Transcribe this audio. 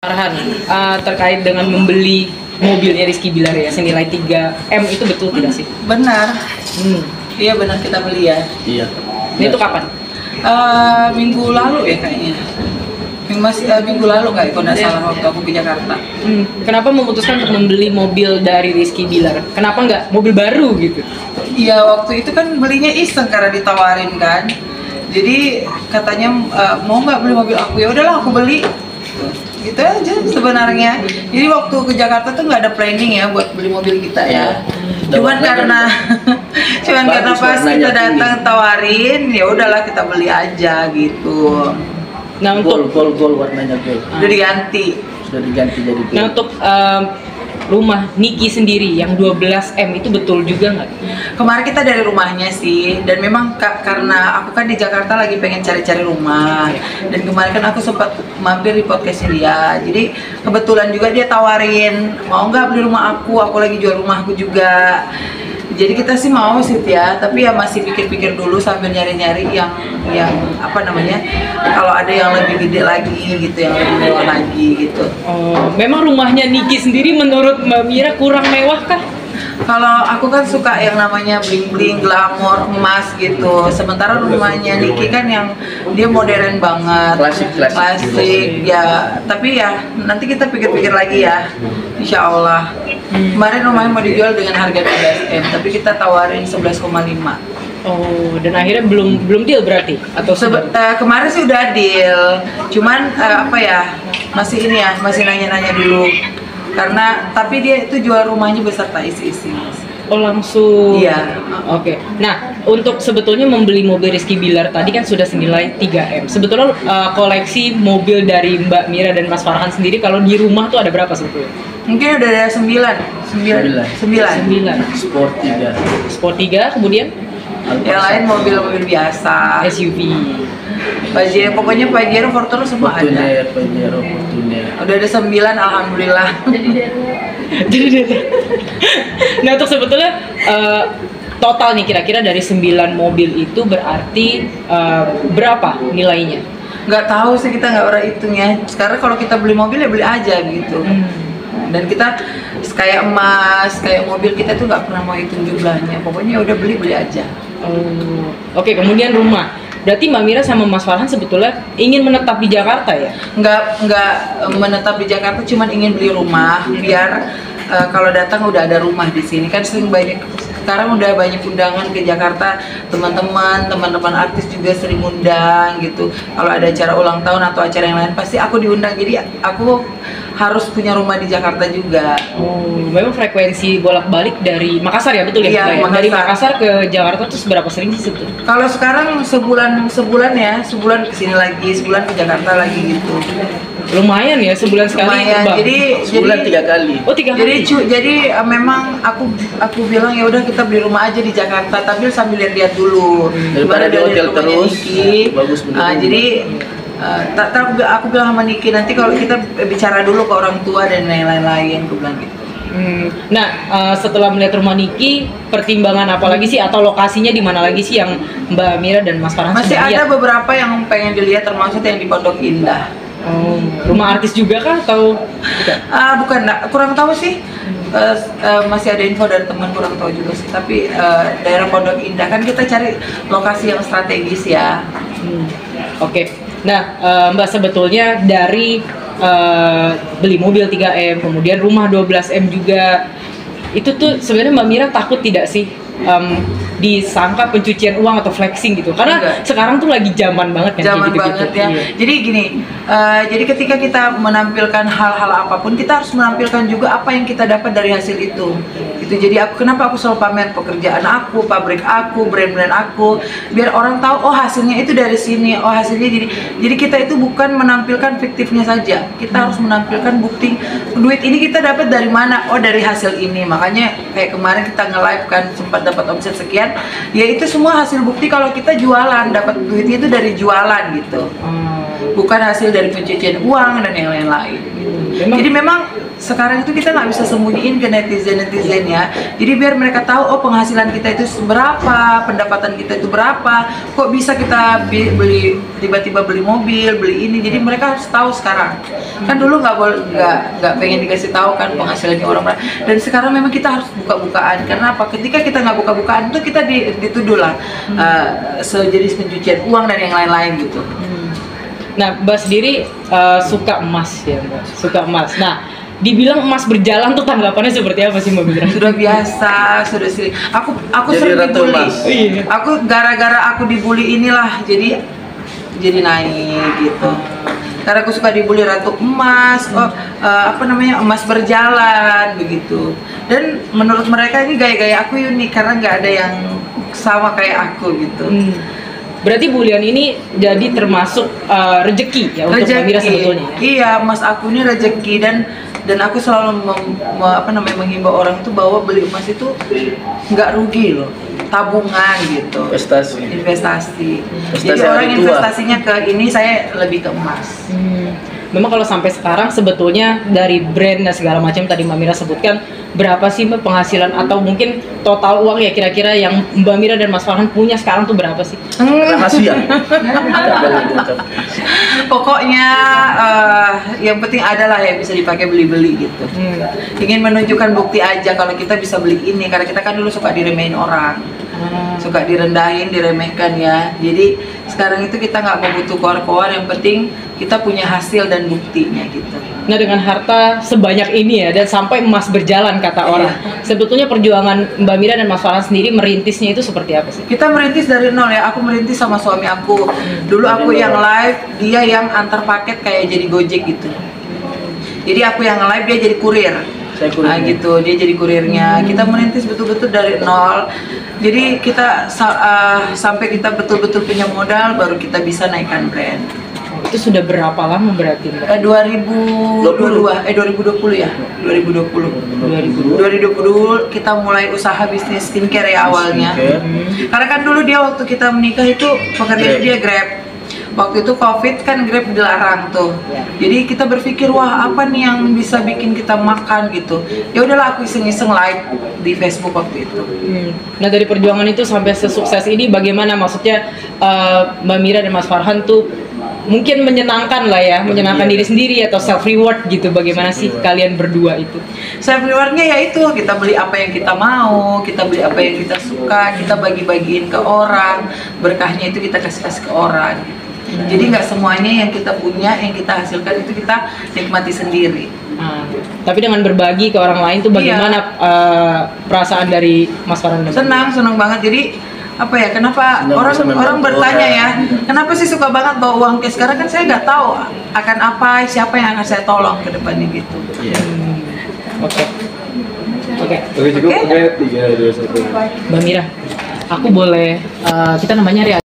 Farhan, terkait dengan membeli mobilnya Rizky Bilar ya senilai 3M itu betul tidak sih? Benar. Iya benar kita beli ya. Iya. Ini tuh kapan? Minggu lalu ya kayaknya. Minggu lalu kayak kalau nggak salah waktu aku ke Jakarta. Kenapa memutuskan untuk membeli mobil dari Rizky Bilar? Kenapa nggak mobil baru gitu? Iya waktu itu kan belinya iseng karena ditawarin kan. Jadi katanya mau nggak beli mobil aku, ya udahlah aku beli. Gitu aja sebenarnya. Jadi waktu ke Jakarta tuh nggak ada planning ya buat beli mobil kita ya. Cuman karena pas kita datang tawarin, ya udahlah kita beli aja gitu. Nah untuk Gold warnanya gold. Udah diganti. Sudah diganti jadi gold. Nah untuk rumah Niki sendiri yang 12M itu betul juga nggak? Kemarin kita dari rumahnya sih, dan memang karena aku kan di Jakarta lagi pengen cari-cari rumah, dan kemarin kan aku sempat mampir di podcastnya dia, jadi kebetulan juga dia tawarin mau nggak beli rumah aku lagi jual rumahku juga. Jadi kita sih mau sih ya, tapi ya masih pikir-pikir dulu sambil nyari-nyari yang apa namanya, kalau ada yang lebih gede lagi gitu, yang lebih mewah lagi gitu. Oh, memang rumahnya Niki sendiri menurut Mbak Mira kurang mewah kah? Kalau aku kan suka yang namanya bling-bling, glamor, emas gitu. Sementara rumahnya Niki kan yang dia modern banget, klasik ya. Tapi ya nanti kita pikir-pikir lagi ya, insya Allah. Kemarin rumahnya mau dijual dengan harga 12M, tapi kita tawarin 11,5. Oh, dan akhirnya belum deal berarti? Atau kemarin sih udah deal, cuman apa ya, masih ini ya, masih nanya-nanya dulu. Karena tapi dia itu jual rumahnya beserta isi-isi. Oh langsung? Iya. Oke. Nah untuk sebetulnya membeli mobil Rizky Bilar tadi kan sudah senilai 3M. Sebetulnya koleksi mobil dari Mbak Mira dan Mas Farhan sendiri kalau di rumah tuh ada berapa sebetulnya? Mungkin udah ada 9. Sport 3, kemudian? Yang lain mobil-mobil biasa. SUV. Pokoknya Pajero, Fortuner semua ada. Pajero, Fortuner. Udah ada 9, alhamdulillah. Nah untuk sebetulnya total nih kira-kira dari 9 mobil itu berarti berapa nilainya? Nggak tahu sih, kita nggak pernah hitung ya. Sekarang kalau kita beli mobil ya beli aja gitu. Dan kita kayak emas, kayak mobil kita tuh nggak pernah mau hitung jumlahnya. Pokoknya udah beli aja. Oke, kemudian rumah. Berarti Mbak Mira sama Mas Farhan sebetulnya ingin menetap di Jakarta ya? Nggak menetap di Jakarta, cuman ingin beli rumah biar kalau datang udah ada rumah di sini. Kan sekarang udah banyak undangan ke Jakarta, teman-teman artis juga sering undang gitu. Kalau ada acara ulang tahun atau acara yang lain pasti aku diundang. Jadi aku harus punya rumah di Jakarta juga. Memang frekuensi bolak-balik dari Makassar ya, betul ya? Iya, Makassar. Dari Makassar ke Jakarta tuh seberapa sering sih sebetulnya? Kalau sekarang sebulan kesini lagi, sebulan ke Jakarta lagi gitu. Lumayan ya, sebulan sekali. Lumayan. Sebulan 3 kali. Oh 3 kali. Jadi memang aku bilang ya udah kita beli rumah aja di Jakarta, tapi sambil lihat dulu. Daripada di hotel terus, bagus bener. Jadi aku bilang sama Niki, nanti kalau kita bicara dulu ke orang tua dan lain-lain, aku bilang gitu. Nah, setelah melihat rumah Niki, pertimbangan apa lagi sih atau lokasinya di mana lagi sih yang Mbak Mira dan Mas Farhan masih ada lihat? beberapa yang pengen dilihat, termasuk yang di Pondok Indah. Rumah artis juga kah atau bukan, kurang tahu sih. Masih ada info dari teman, kurang tahu juga sih. Tapi daerah Pondok Indah kan kita cari lokasi yang strategis ya. Oke. Nah, Mbak sebetulnya dari beli mobil 3M, kemudian rumah 12M juga, itu tuh sebenarnya Mbak Mira takut tidak sih disangka pencucian uang atau flexing gitu? Karena sekarang tuh lagi zaman banget kan, zaman gitu, banget ya. Iya. Jadi gini, jadi ketika kita menampilkan hal-hal apapun, kita harus menampilkan juga apa yang kita dapat dari hasil itu. Gitu. Jadi kenapa aku selalu pamer pekerjaan aku, pabrik aku, brand-brand aku, biar orang tahu oh hasilnya itu dari sini, oh hasilnya gini. Jadi kita itu bukan menampilkan fiktifnya saja, kita harus menampilkan bukti duit ini kita dapat dari mana, oh dari hasil ini. Makanya kayak kemarin kita nge-live kan sempat dapat omset sekian, ya itu semua hasil bukti kalau kita jualan, dapat duitnya itu dari jualan gitu. bukan hasil dari pencucian uang dan yang lain-lain. Jadi memang sekarang itu kita nggak bisa sembunyiin ke netizen ya. Jadi biar mereka tahu, oh penghasilan kita itu berapa, pendapatan kita itu berapa, kok bisa kita beli tiba-tiba beli mobil, beli ini. Jadi mereka harus tahu sekarang. Kan dulu nggak pengen dikasih tahu kan penghasilannya orang. Dan sekarang memang kita harus buka-bukaan. Karena apa? Ketika kita nggak buka-bukaan itu kita dituduh lah sejenis pencucian uang dan yang lain-lain gitu. Nah, Mbak sendiri suka emas ya, Mbak. Suka emas. Nah, dibilang emas berjalan tuh tanggapannya seperti apa sih Mbak Mira? Sudah biasa, sudah sering. Aku Jadi sering ratu dibully. emas. Iya. Aku gara-gara aku dibully inilah jadi naik gitu. Karena aku suka dibully ratu emas, emas berjalan begitu. Dan menurut mereka ini gaya-gaya aku unik karena nggak ada yang sama kayak aku gitu. Berarti bulian ini jadi termasuk rezeki ya untuk Mbak Mira sebetulnya. Iya, emas aku ini rezeki dan aku selalu menghimbau orang itu bahwa beli emas itu nggak rugi loh, tabungan gitu. Investasi. Jadi orang investasinya ke ini, saya lebih ke emas. Memang kalau sampai sekarang sebetulnya dari brand dan segala macam tadi Mbak Mira sebutkan, berapa sih Mbak penghasilan atau mungkin total uang ya kira-kira yang Mbak Mira dan Mas Farhan punya sekarang tuh berapa sih? Rahasia. Pokoknya yang penting adalah ya bisa dipakai beli-beli gitu. Ingin menunjukkan bukti aja kalau kita bisa beli ini, karena kita kan dulu suka diremehin orang. Suka direndahin, diremehkan ya. Jadi sekarang itu kita nggak mau butuh koar-koar, yang penting kita punya hasil dan buktinya gitu. Nah, dengan harta sebanyak ini ya dan sampai emas berjalan kata orang. Sebetulnya perjuangan Mbak Mira dan Mas Farhan sendiri merintisnya itu seperti apa sih? Kita merintis dari nol ya. Aku merintis sama suami aku. Dulu aku yang live, dia yang antar paket kayak jadi Gojek gitu. Jadi aku yang live, dia jadi kurir. Nah gitu, dia jadi kurirnya. Kita merintis betul-betul dari nol. Jadi kita sampai kita betul-betul punya modal, baru kita bisa naikkan brand. Itu sudah berapa lama berarti Mbak? 2020 ya? 2020 kita mulai usaha bisnis skincare ya awalnya. Karena kan dulu dia waktu kita menikah itu pekerjaan dia Grab. Waktu itu Covid kan Grab dilarang tuh. Jadi kita berpikir, wah apa nih yang bisa bikin kita makan gitu. Ya udahlah, aku iseng-iseng live di Facebook waktu itu. Nah, dari perjuangan itu sampai sesukses ini bagaimana, maksudnya Mbak Mira dan Mas Farhan tuh mungkin menyenangkan lah ya, menyenangkan diri sendiri atau self reward gitu. Bagaimana sih kalian berdua itu? Self rewardnya yaitu kita beli apa yang kita mau, kita beli apa yang kita suka, kita bagi-bagiin ke orang, berkahnya itu kita kasih ke orang. Jadi nggak semuanya yang kita punya, yang kita hasilkan itu kita nikmati sendiri. Tapi dengan berbagi ke orang lain tuh bagaimana perasaan dari Mas Farhan? Senang banget. Jadi apa ya, kenapa orang bertanya ya, kenapa sih suka banget bawa uang cash? Karena kan saya nggak tahu akan apa, siapa yang akan saya tolong ke depannya gitu. Oke, cukup. 3, 2, 1. Mbak Mira, aku boleh kita namanya